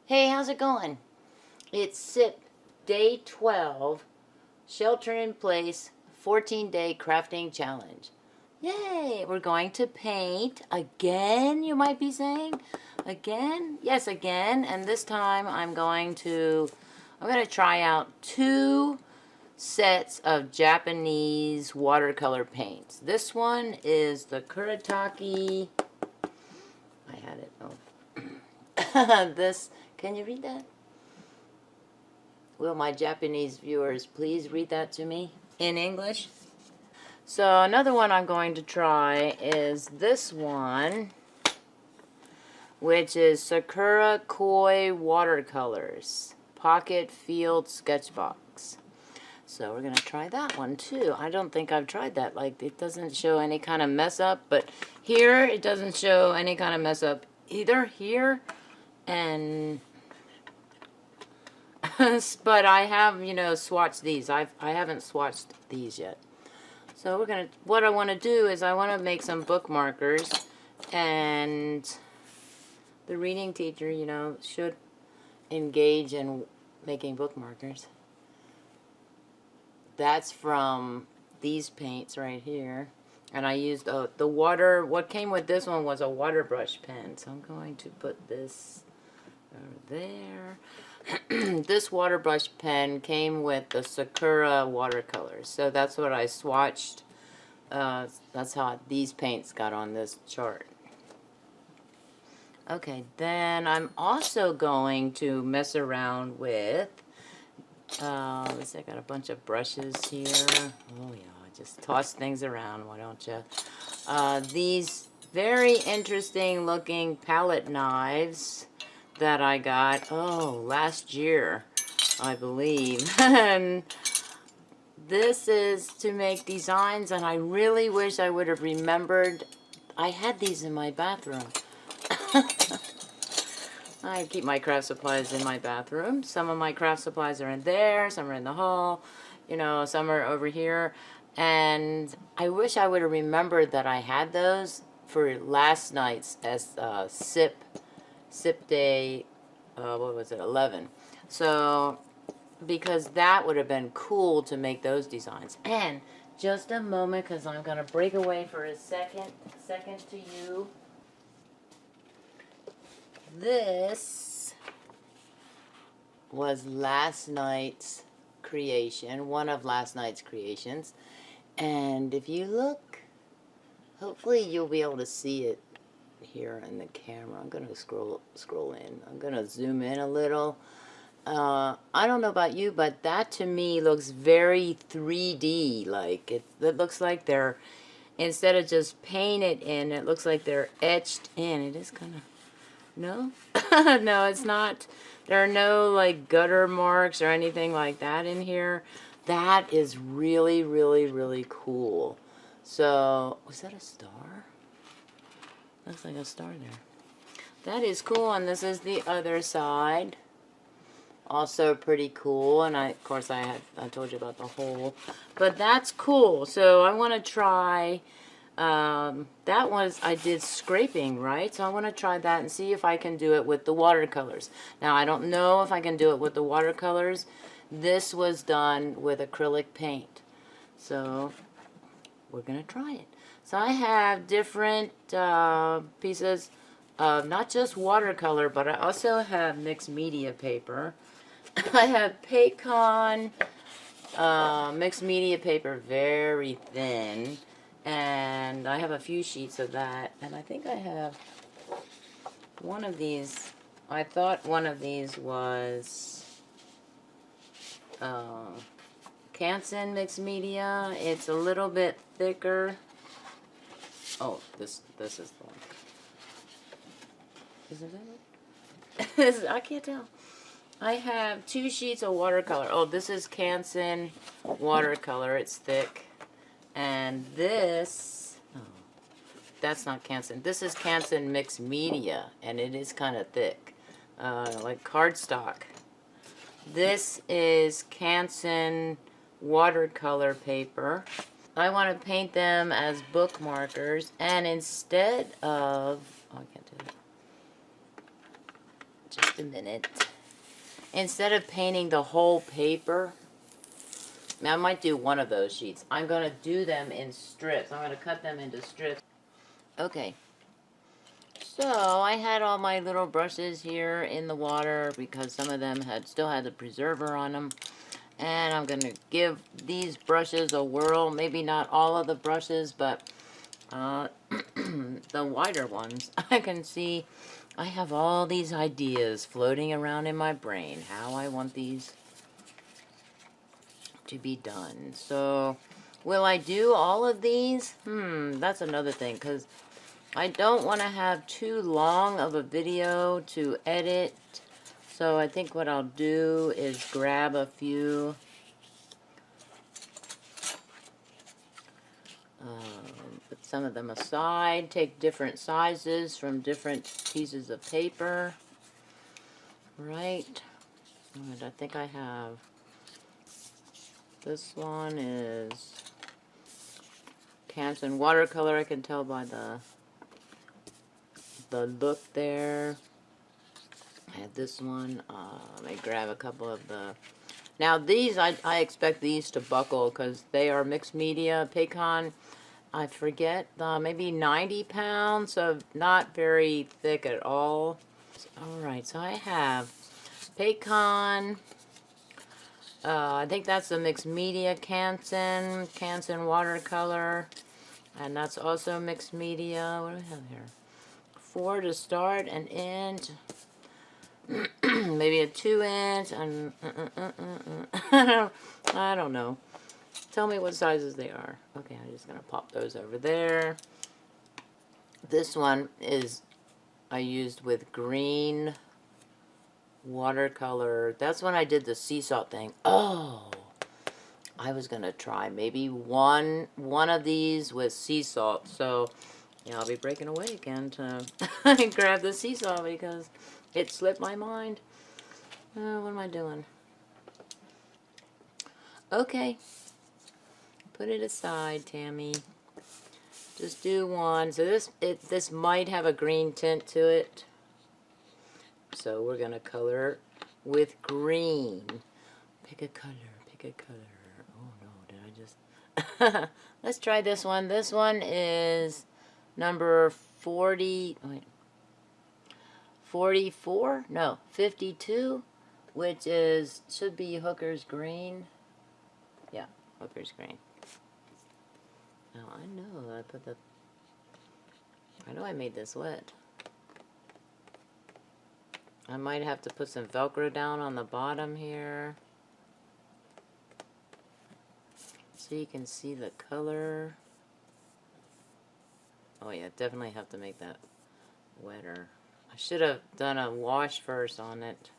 Hey, how's it going? It's SiP Day 12, Shelter in Place 14-Day Crafting Challenge. Yay! We're going to paint again, you might be saying. Again? Yes, again. And this time I'm going to try out 2 sets of Japanese watercolor paints. This one is the Kuretake. I had it. Oh. This, can you read that? Will my Japanese viewers please read that to me in English? So another one I'm going to try is this one, which is Sakura Koi Watercolors Pocket Field Sketchbox. So we're going to try that one too. I don't think I've tried that. Like, it doesn't show any kind of mess up, but here it doesn't show any kind of mess up either. Here and but I have, you know, swatched these. I haven't swatched these yet. So we're gonna, what I want to do is I want to make some bookmarkers, and the reading teacher, you know, should engage in making bookmarkers. That's from these paints right here. And I used the water, what came with this one was a water brush pen. So I'm going to put this over there. This water brush pen came with the Sakura watercolors. So that's what I swatched. That's how these paints got on this chart. Okay, then I'm also going to mess around with, let's see, I got a bunch of brushes here. Oh yeah, just toss things around, why don't you? These very interesting looking palette knives that I got, last year, I believe. And this is to make designs, and I really wish I would have remembered. I had these in my bathroom. I keep my craft supplies in my bathroom. Some of my craft supplies are in there, some are in the hall, you know, some are over here. And I wish I would have remembered that I had those for last night's SiP Day, what was it, 11. So, because that would have been cool to make those designs. And just a moment, because I'm going to break away for a second to you. This was last night's creation, one of last night's creations. And if you look, hopefully you'll be able to see it here in the camera. I'm going to scroll in. I'm going to zoom in a little. I don't know about you, but that to me looks very 3D. Like, it looks like they're, instead of just painted in, it looks like they're etched in. It is kind of, no? No, it's not. There are no, like, gutter marks or anything like that in here. That is really, really, really cool. So, was that a star? Looks like a star there. That is cool, and this is the other side. Also pretty cool, and of course I told you about the hole. But that's cool. So I want to try, that was, I did scraping, right? So I want to try that and see if I can do it with the watercolors. Now I don't know if I can do it with the watercolors. This was done with acrylic paint. So we're going to try it. So I have different pieces of not just watercolor, but I also have mixed media paper. I have Paycon mixed media paper, very thin, and I have a few sheets of that, and I think I have one of these. I thought one of these was Canson mixed media. It's a little bit thicker. Oh, this is the one. Is it that one? I can't tell. I have 2 sheets of watercolor. Oh, this is Canson watercolor. It's thick. And this, oh, that's not Canson. This is Canson mixed media, and it is kind of thick, like cardstock. This is Canson watercolor paper. I want to paint them as bookmarkers, and instead of, oh, I can't do that. Just Just a minute. Instead of painting the whole paper, now I might do one of those sheets. I'm going to do them in strips. I'm going to cut them into strips. Okay. So I had all my little brushes here in the water because some of them still had the preserver on them. And I'm going to give these brushes a whirl. Maybe not all of the brushes, but the wider ones. I can see I have all these ideas floating around in my brain. How I want these to be done. So, will I do all of these? That's another thing, because I don't want to have too long of a video to edit. So I think what I'll do is grab a few put some of them aside, take different sizes from different pieces of paper. Right. And I think I have, this one is Canson watercolor. I can tell by the look there. I have this one. Let me grab a couple of the... Now these, I expect these to buckle because they are mixed media. Paycon, I forget, maybe 90 pounds, so not very thick at all. Alright, so I have Paycon. I think that's the mixed media Canson watercolor. And that's also mixed media. What do we have here? 4 to start, an inch. Maybe a 2 inch. And I don't know. Tell me what sizes they are. Okay, I'm just going to pop those over there. This one is, I used with green watercolor. That's when I did the sea salt thing. Oh, I was going to try maybe one of these with sea salt. So, yeah, I'll be breaking away again to grab the sea salt because it slipped my mind. What am I doing? Okay. Put it aside, Tammy. Just do one. So this might have a green tint to it. So we're going to color with green. Pick a color, pick a color. Oh no, did I just... Let's try this one. This one is number 40... Wait. 44? No, 52, which is, should be Hooker's Green. Yeah, Hooker's Green. Now I know I know I made this wet. I might have to put some Velcro down on the bottom here so you can see the color. Oh yeah, definitely have to make that wetter. I should have done a wash first on it.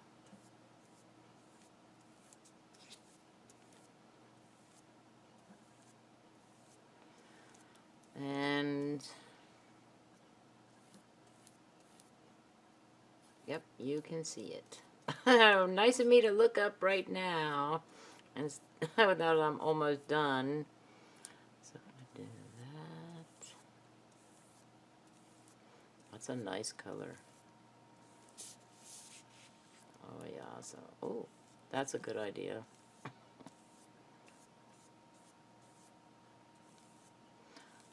And yep, you can see it. Nice of me to look up right now, and now that I'm almost done. So I'm gonna do that. That's a nice color. Oh yeah, so oh, that's a good idea.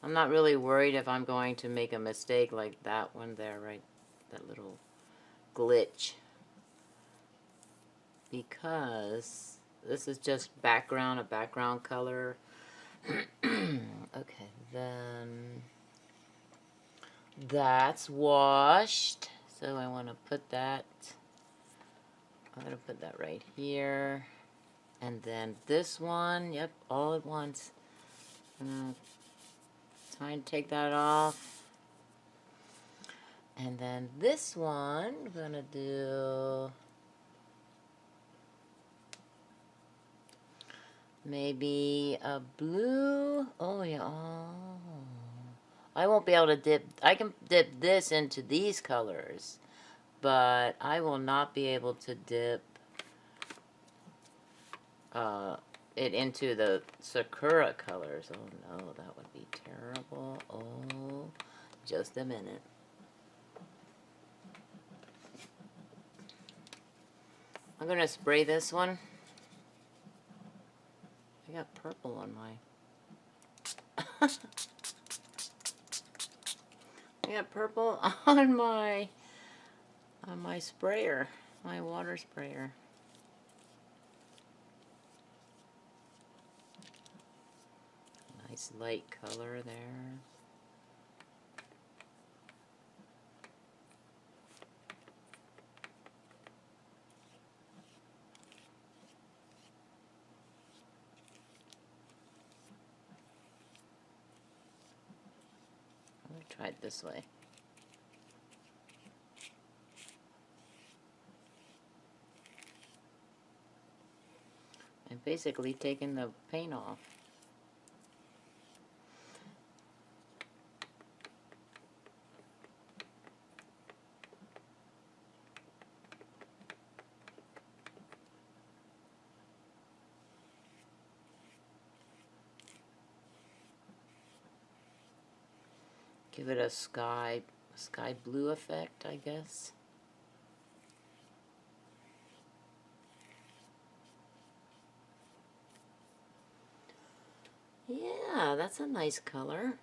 I'm not really worried if I'm going to make a mistake like that one there, right? That little glitch. Because this is just a background color. Okay, then that's washed. So I want to put that, I'm going to put that right here. And then this one, yep, all at once. Trying to take that off. And then this one, we're going to do maybe a blue. Oh, yeah. Oh. I won't be able to dip. I can dip this into these colors, but I will not be able to dip it into the Sakura colors. Oh no, that would be terrible. Oh, just a minute. I'm going to spray this one. I got purple on my... I got purple on my sprayer, my water sprayer. Nice light color there. I'm going to try it this way. I've basically taken the paint off. Give it a sky blue effect, I guess. Yeah, that's a nice color.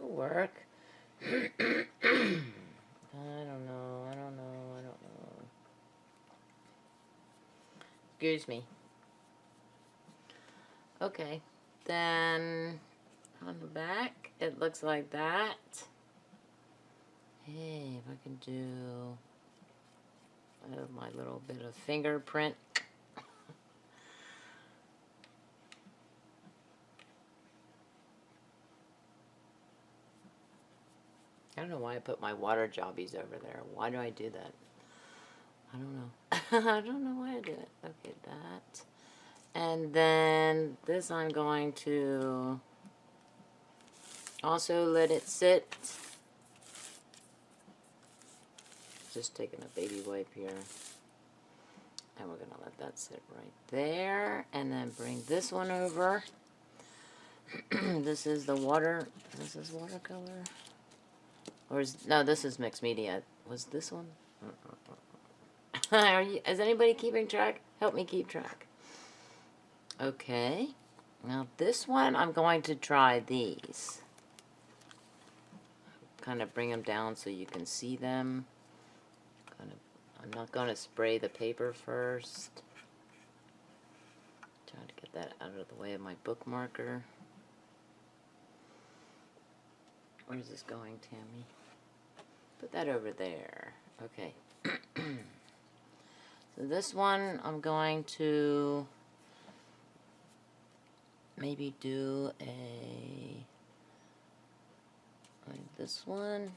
It'll work. I don't know. Excuse me. Okay, then on the back, it looks like that. Hey, if I can do my little bit of fingerprint. I don't know why I put my water jobbies over there. Why do I do that? I don't know. I don't know why I do it. Okay, that. And then this I'm going to also let it sit. Just taking a baby wipe here. And we're going to let that sit right there. And then bring this one over. This is the water. This is watercolor. Or is, no, this is mixed media. Was this one? Is anybody keeping track? Help me keep track. Okay. Now this one, I'm going to try these. Kind of bring them down so you can see them. I'm not going to spray the paper first. Try to get that out of the way of my bookmarker. Where's this going, Tammy? Put that over there. Okay. So this one, I'm going to maybe do like this one.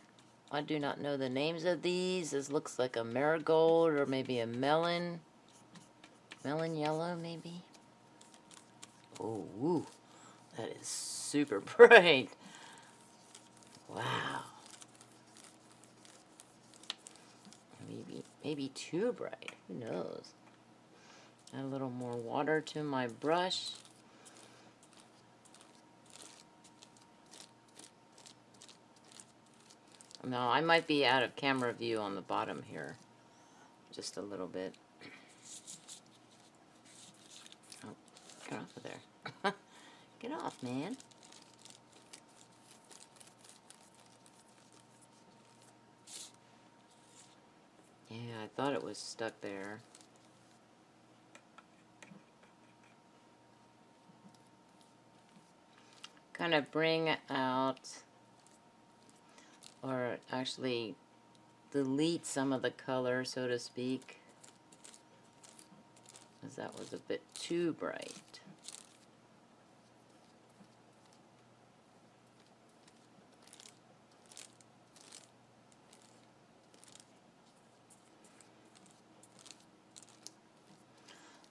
I do not know the names of these. This looks like a marigold or maybe a melon. Melon yellow, maybe. Oh, woo. That is super bright. Wow. Maybe too bright. Who knows? Add a little more water to my brush. Now, I might be out of camera view on the bottom here. Just a little bit. Oh, get off of there. Get off, man. Yeah, I thought it was stuck there. Kind of bring out, or actually delete some of the color, so to speak, because that was a bit too bright.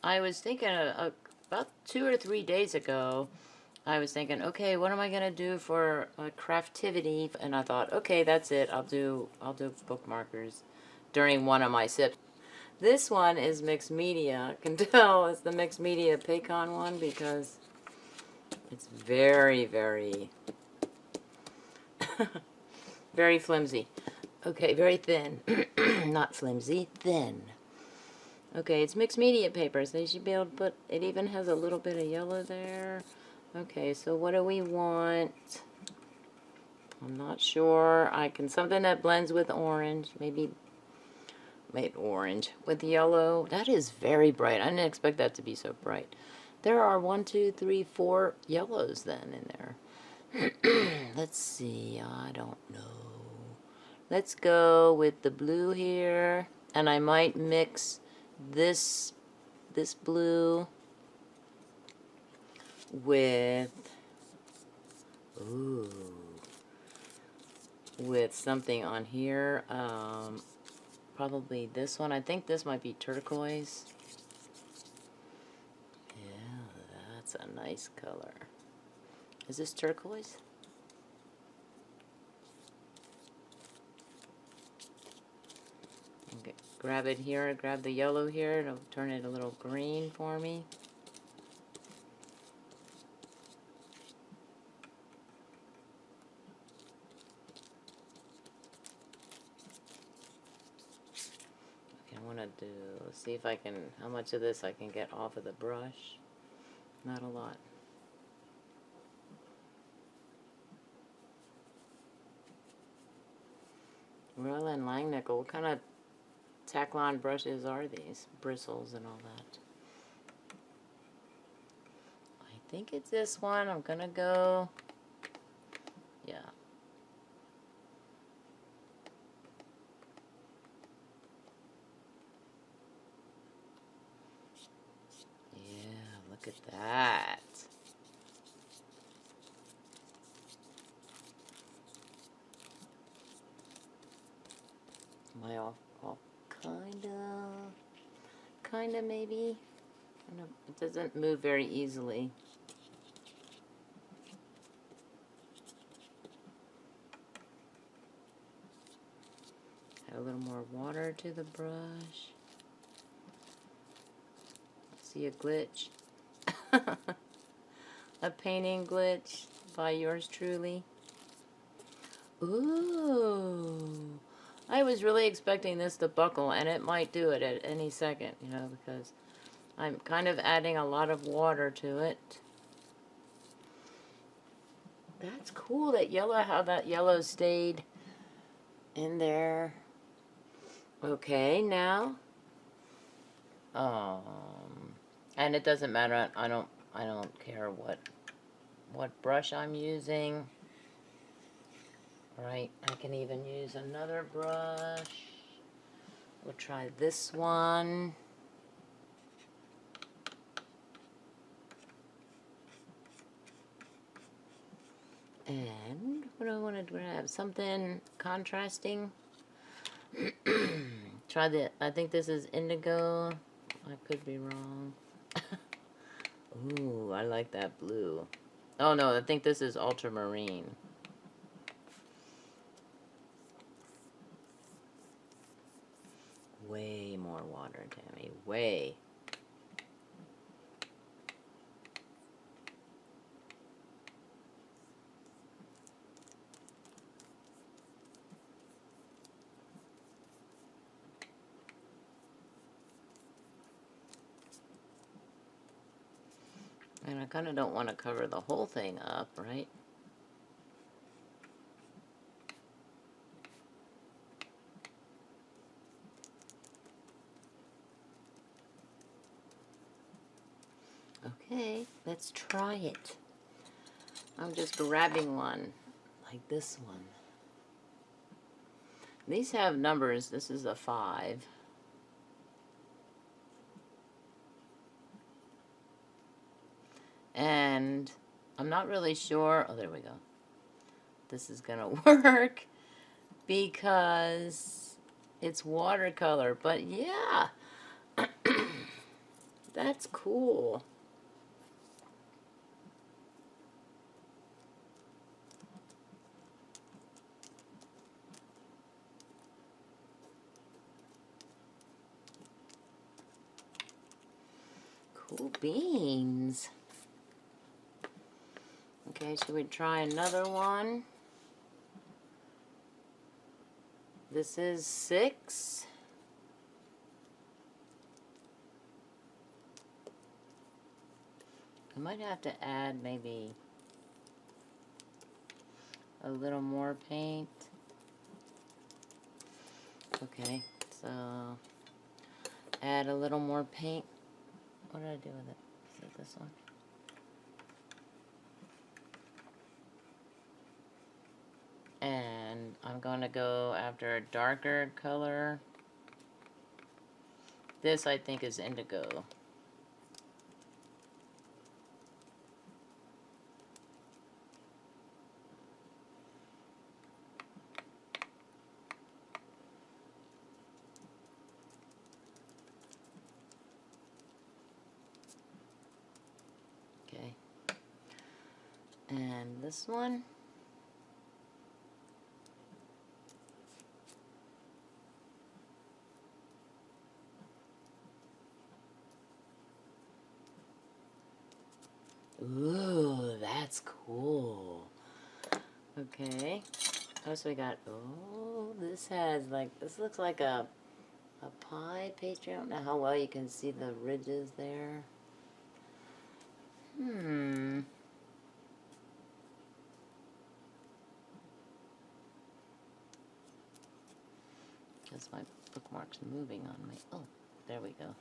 I was thinking about 2 or 3 days ago, I was thinking, okay, what am I gonna do for craftivity? And I thought, okay, that's it. I'll do bookmarkers during one of my SiPs. This one is mixed media. I can tell it's the mixed media Paycon one because it's very, very, very flimsy. Okay, very thin. Not flimsy, thin. Okay, it's mixed media paper, so you should be able to put, it even has a little bit of yellow there. Okay, so what do we want? I'm not sure. I can, something that blends with orange, maybe orange with yellow. That is very bright. I didn't expect that to be so bright. There are 1, 2, 3, 4 yellows then in there. Let's see, I don't know. Let's go with the blue here, and I might mix this blue with, ooh, with something on here. Probably this one. I think this might be turquoise. Yeah, that's a nice color. Is this turquoise? Okay, grab it here, grab the yellow here, it'll turn it a little green for me. Okay, I want to do, see if I can, how much of this I can get off of the brush. Not a lot. Royal and Langnickel, what kind of Taklon brushes are these? Bristles and all that. I think it's this one. I'm gonna go, yeah. Yeah, look at that. Am I off kinda maybe? I don't know, it doesn't move very easily. Add a little more water to the brush. See a glitch. A painting glitch by yours truly. Ooh. I was really expecting this to buckle, and it might do it at any second, you know, because I'm kind of adding a lot of water to it. That's cool, that yellow, how that yellow stayed in there. Okay, now, and it doesn't matter, I don't care what brush I'm using. Alright, I can even use another brush. We'll try this one. And what do I want to grab? Something contrasting. Try the, I think this is indigo. I could be wrong. Ooh, I like that blue. Oh no, I think this is ultramarine. Way more water, Tammy. Way. And I kind of don't want to cover the whole thing up, right? Okay, let's try it. I'm just grabbing one, like this one. These have numbers. This is a 5. And I'm not really sure. Oh, there we go. This is gonna work because it's watercolor. But yeah, That's cool. Cool beans. Okay, should we try another one? This is 6. I might have to add maybe a little more paint. Okay, so add a little more paint. What did I do with it? Is it this one? And I'm going to go after a darker color. This I think is indigo. Okay. And this one. Ooh, that's cool. Okay. Oh, so we got, oh, this has like, this looks like a pie pastry. I don't know how well you can see the ridges there. Because my bookmark's moving on me. Oh, there we go.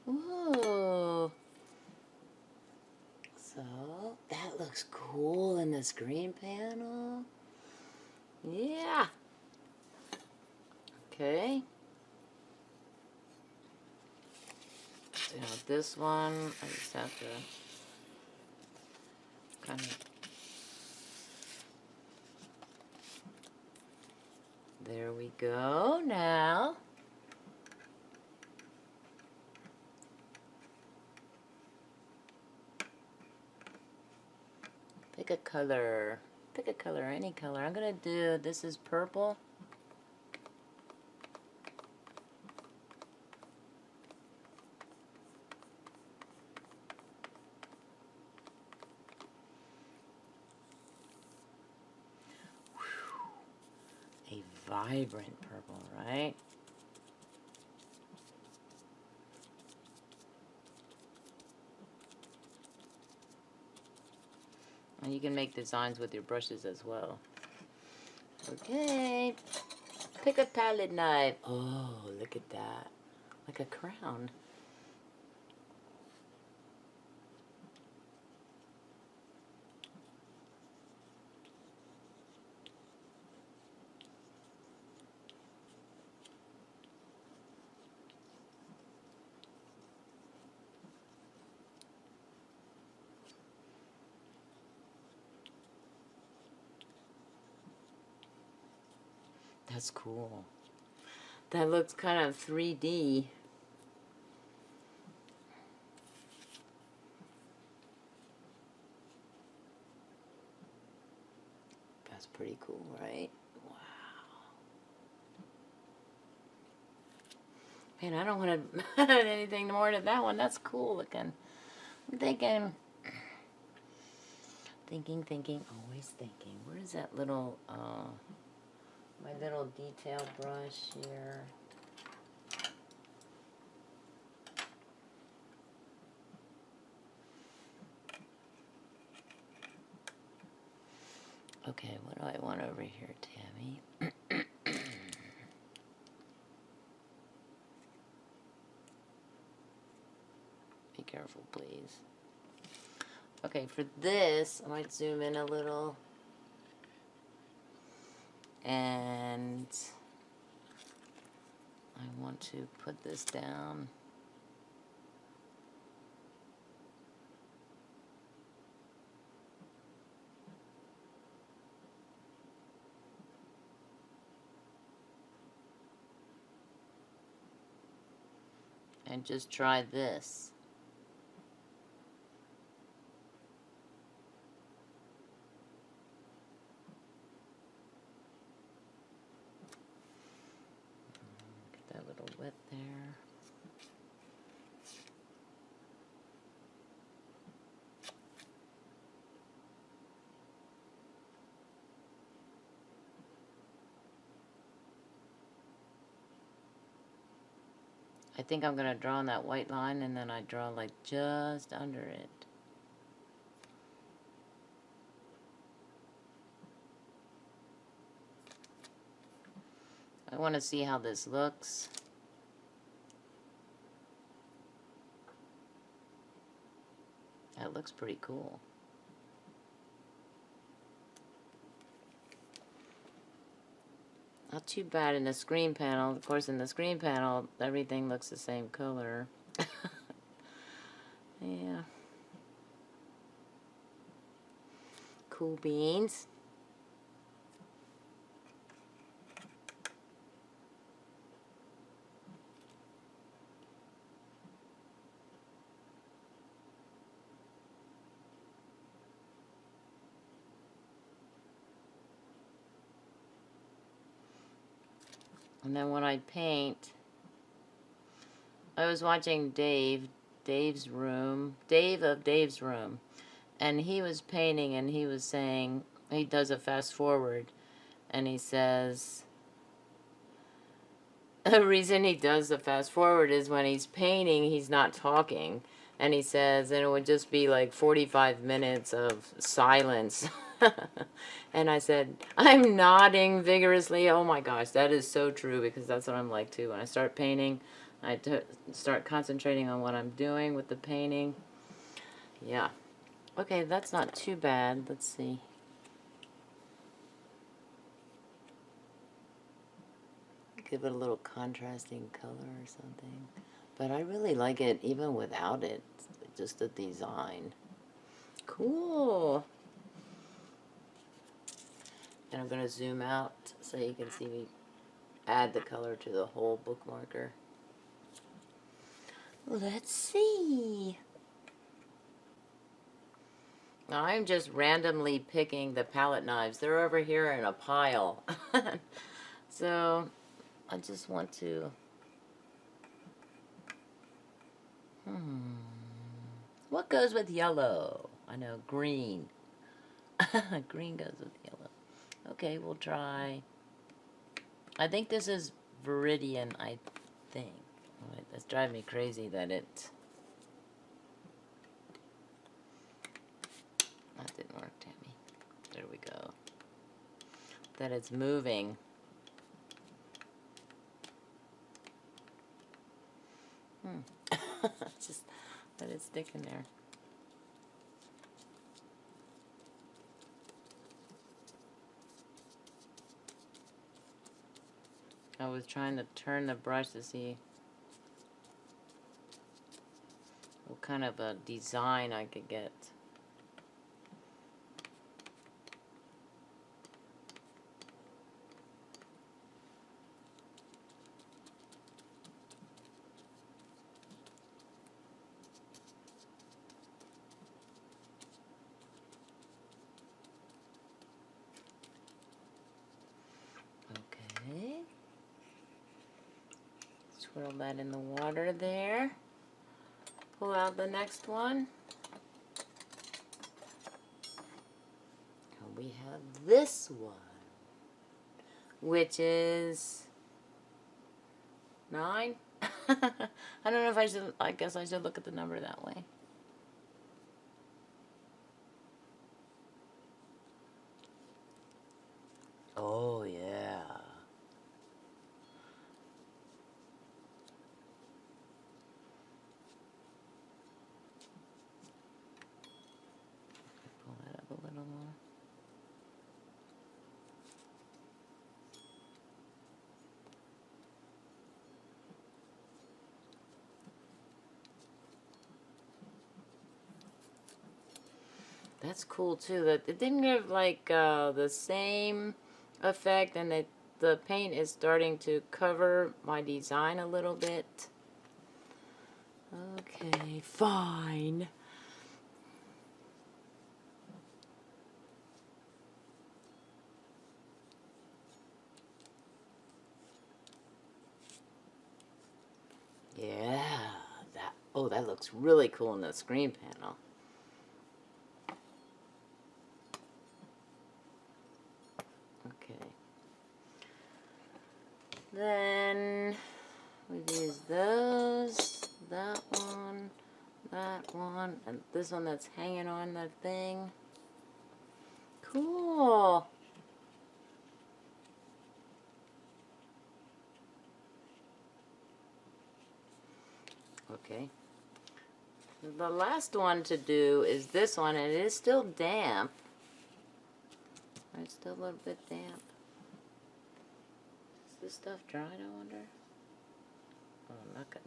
Ooh. So, that looks cool in this green panel. Yeah. Okay. So now this one, I just have to kind of... There we go. Now... Pick a color. Pick a color, any color. I'm going to do, this is purple. A vibrant purple, right? And you can make designs with your brushes as well. Okay. Pick a palette knife. Oh, look at that. Like a crown. That's cool. That looks kind of 3D. That's pretty cool, right? Wow. Man, I don't want to add anything more to that one. That's cool looking. I'm thinking, always thinking. Where is that little, my little detail brush here? Okay, what do I want over here, Tammy? Be careful, please. Okay, for this, I might zoom in a little. And I want to put this down. and just try this. Get that little wet there. I think I'm going to draw on that white line, and then I draw like just under it. I want to see how this looks. That looks pretty cool. Not too bad in the screen panel. Of course, in the screen panel, everything looks the same color. Yeah. Cool beans. And then when I paint, I was watching Dave's room, Dave of Dave's room, and he was painting, and he was saying, he does a fast forward, and he says, the reason he does the fast forward is when he's painting, he's not talking, and he says, and it would just be like 45 minutes of silence. And I said, I'm nodding vigorously. Oh my gosh, that is so true, because that's what I'm like too. When I start painting, I start concentrating on what I'm doing with the painting. Yeah. Okay, that's not too bad. Let's see. Give it a little contrasting color or something. But I really like it even without it. Just the design. Cool. And I'm going to zoom out so you can see me add the color to the whole bookmarker. Let's see. Now I'm just randomly picking the palette knives. They're over here in a pile. So I just want to... What goes with yellow? I know, green. Green goes with yellow. Okay, we'll try... I think this is Viridian, I think. Wait, that's driving me crazy that it... That didn't work, Tammy. There we go. That it's moving. Just let it stick in there. I was trying to turn the brush to see what kind of a design I could get. Okay. Swirl that in the water there. Pull out the next one. And we have this one, which is 9. I don't know if I should, I guess I should look at the number that way. Oh, yeah. Pull that up a little more. That's cool too. That it didn't give like the same effect, and the paint is starting to cover my design a little bit. Okay, fine. Yeah, that looks really cool in the screen panel. Okay. Then we use those, that one, and this one that's hanging on that thing. Cool. Okay. The last one to do is this one, and it is still damp. It's still a little bit damp. Is this stuff dried, I wonder? Oh,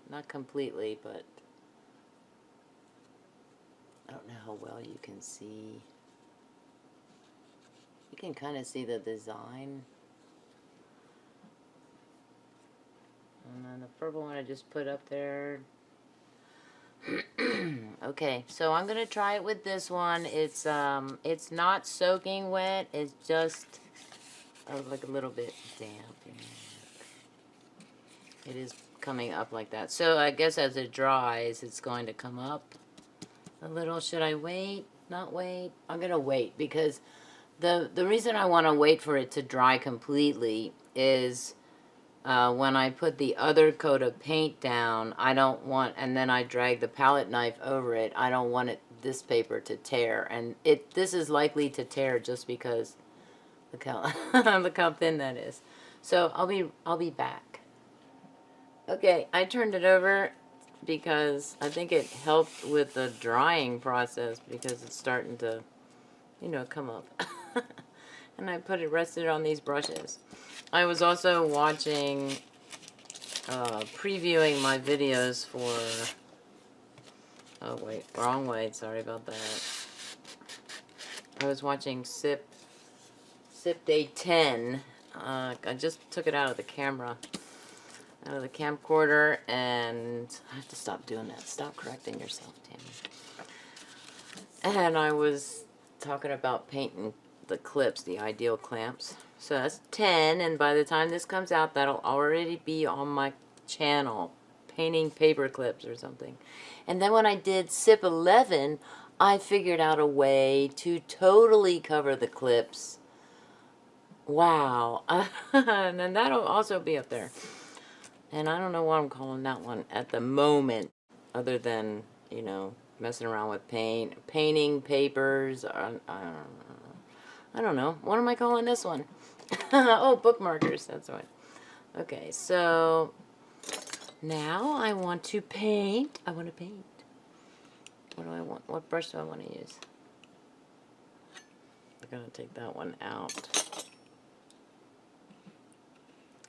not completely, but I don't know how well you can see. You can kind of see the design. And then the purple one I just put up there. Okay, so I'm gonna try it with this one. It's not soaking wet. It's just like a little bit damp. It is coming up like that. So I guess as it dries, it's going to come up a little. Should I wait? Not wait? I'm gonna wait because the reason I want to wait for it to dry completely is when I put the other coat of paint down, I don't want, and then I drag the palette knife over it, I don't want this paper to tear. And this is likely to tear just because look how look how thin that is. So I'll be back. Okay, I turned it over because I think it helped with the drying process because it's starting to, come up. And I rested on these brushes. I was also watching, previewing my videos for, oh wait, wrong way, sorry about that. I was watching SiP Day 10. I just took it out of the camera, out of the camcorder, and I have to stop doing that. Stop correcting yourself, Tammy. And I was talking about painting the clips, the ideal clamps. So that's 10, and by the time this comes out, that'll already be on my channel, painting paper clips or something. And then when I did SiP 11, I figured out a way to totally cover the clips. Wow. And then that'll also be up there. And I don't know what I'm calling that one at the moment, other than, messing around with painting papers. I don't know. What am I calling this one? Oh, bookmarkers. That's right. Okay, so now I want to paint. I want to paint. What do I want? What brush do I want to use? I'm going to take that one out.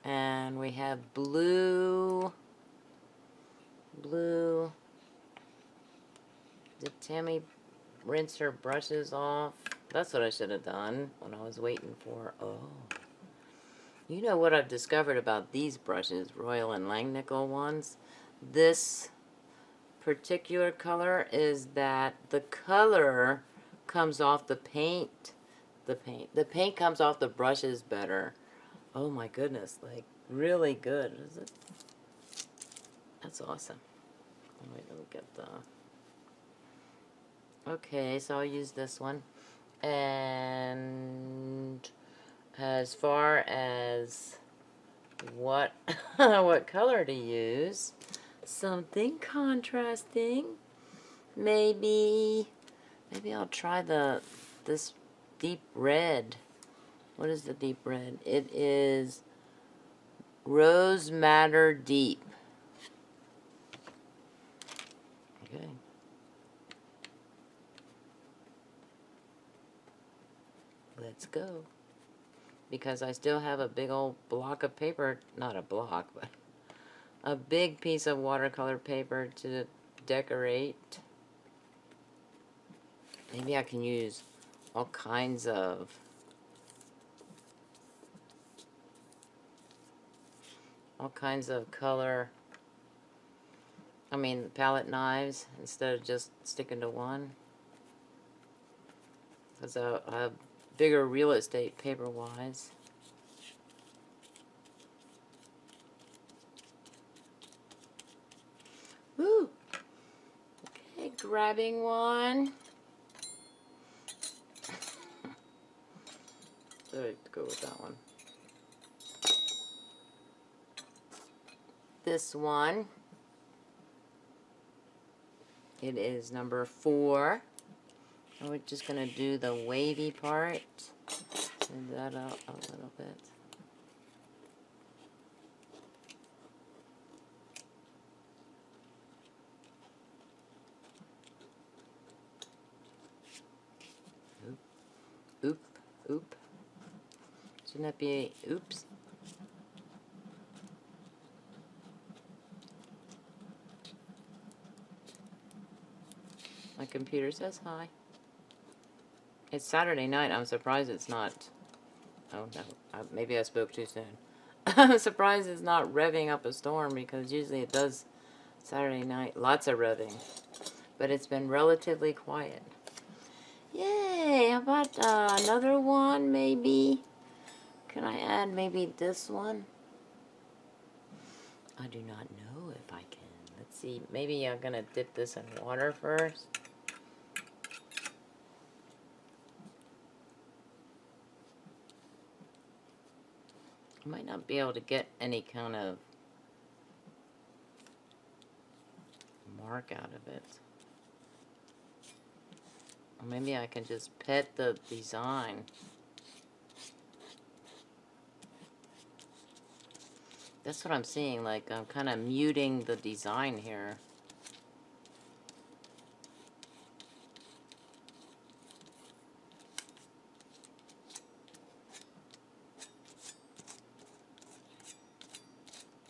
And we have blue. Blue. Did Tammy rinse her brushes off? That's what I should have done when I was waiting for. Oh. You know what I've discovered about these brushes, Royal and Langnickel ones? This particular color is that the color comes off the paint. The paint comes off the brushes better. Oh my goodness, like really good. Is it? That's awesome. Wait, let me get the... Okay, so I'll use this one. And as far as what what color to use, something contrasting. Maybe I'll try this deep red. What is the deep red? It is Rose Madder Deep. Okay. Let's go. Because I still have a big old block of paper, not a block, but a big piece of watercolor paper to decorate. Maybe I can use all kinds of color. palette knives instead of just sticking to one. Because I have bigger real estate paper-wise. Woo! Okay, grabbing one. So I have to go with that one. This one. It is number 4. And we're just going to do the wavy part. Move that out a little bit. Oop, oop. Shouldn't that be oops? My computer says hi. It's Saturday night. I'm surprised it's not. Oh no, maybe I spoke too soon. I'm surprised it's not revving up a storm, because usually it does Saturday night. Lots of revving. But it's been relatively quiet. Yay! How about another one, maybe? Can I add maybe this one? I do not know if I can. Let's see. Maybe I'm going to dip this in water first. I might not be able to get any kind of mark out of it. Or maybe I can just pet the design. That's what I'm seeing, like I'm kind of muting the design here.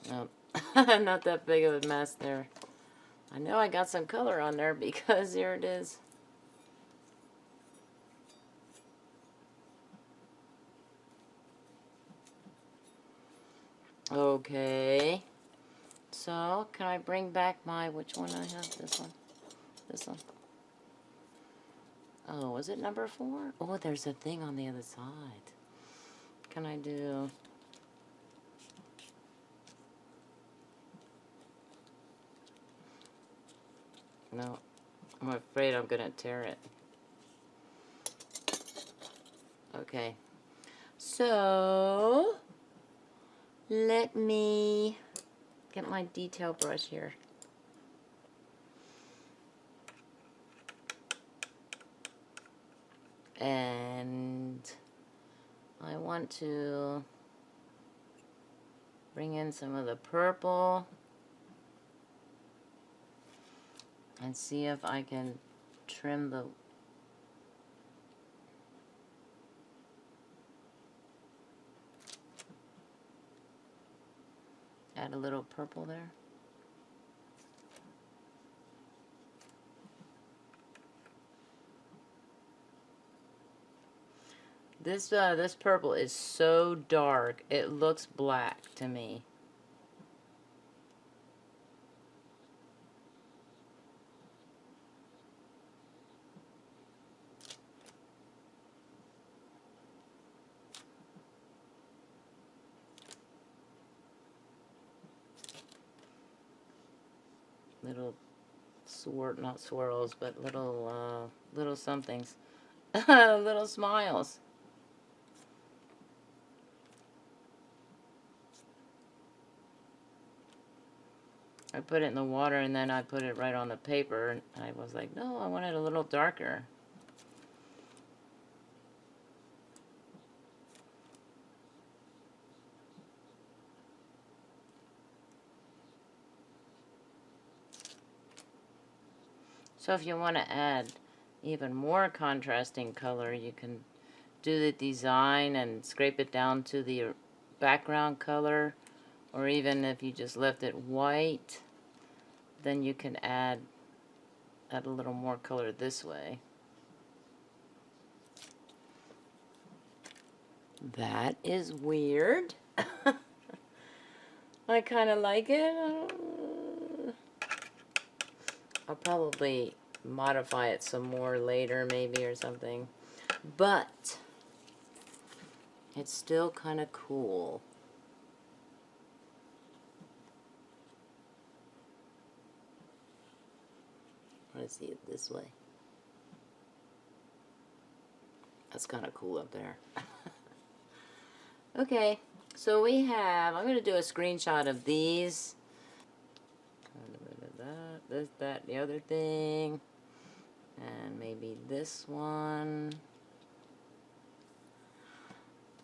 Nope. Not that big of a mess there. I know I got some color on there because here it is. Okay. So, can I bring back my, which one I have? This one. This one. Oh, was it number 4? Oh, there's a thing on the other side. Can I do... No, I'm afraid I'm gonna tear it. Okay. So, let me get my detail brush here. And I want to bring in some of the purple and see if I can trim the add a little purple there. This purple is so dark, it looks black to me. Little not swirls, but little little somethings. Little smiles. I put it in the water and then I put it right on the paper, and I was like, no, I want it a little darker. So if you want to add even more contrasting color, you can do the design and scrape it down to the background color, or even if you just left it white, then you can add a little more color this way. That is weird. I kind of like it. I'll probably modify it some more later, maybe, or something. But it's still kind of cool. I want to see it this way. That's kind of cool up there. Okay, so we have, I'm going to do a screenshot of these. This, that, the other thing. And maybe this one.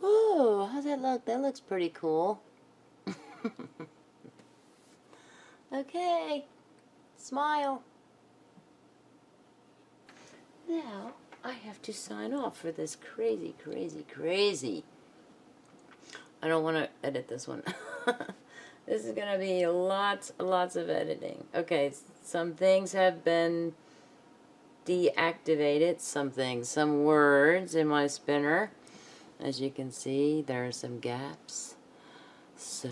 Whoa, how's that look? That looks pretty cool. Okay, smile. Now, I have to sign off for this crazy, crazy, crazy. I don't want to edit this one. This is going to be lots of editing. Okay, some things have been deactivated. Some words in my spinner. As you can see, there are some gaps. So,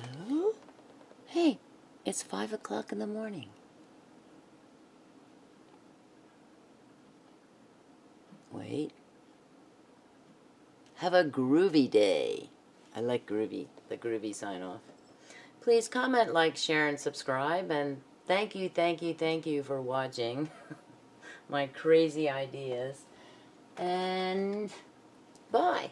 hey, it's 5 o'clock in the morning. Wait. Have a groovy day. I like groovy, the groovy sign off. Please comment, like, share, and subscribe. And thank you for watching my crazy ideas. And bye.